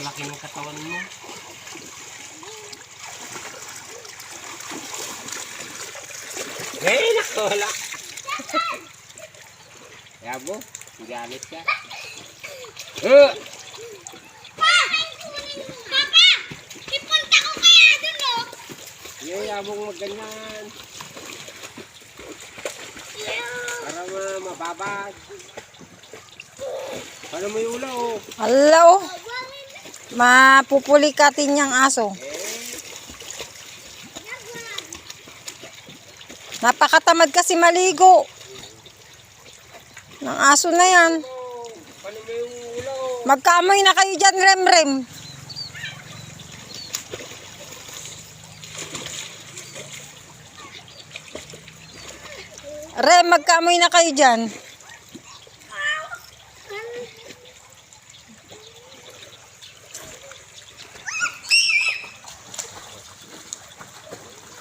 Napalaki ng katawan mo. Eh, nakawala. Yabo, galit ka. Papa! Ipunta ko kaya dun, oh! Yabong magganyan. Para mababad. Paano mo yung ula, oh? Hello. Mapupulikatin niyang aso. Napakatamad kasi maligo. Ng aso na yan. Paano mo yung ula, oh? Magkaamoy na kayo dyan, Rem-Rem. Rem, magkaamoy na kayo dyan.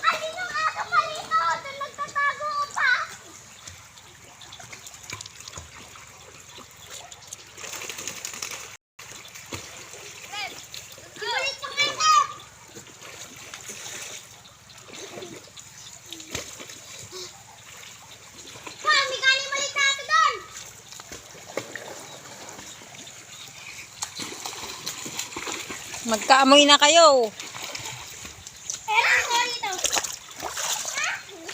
Kaninong aso palito? Doon nagtatago pa! Ulit pa kayo! Pa, may kanin malit na ito doon! Magkaamoy na kayo.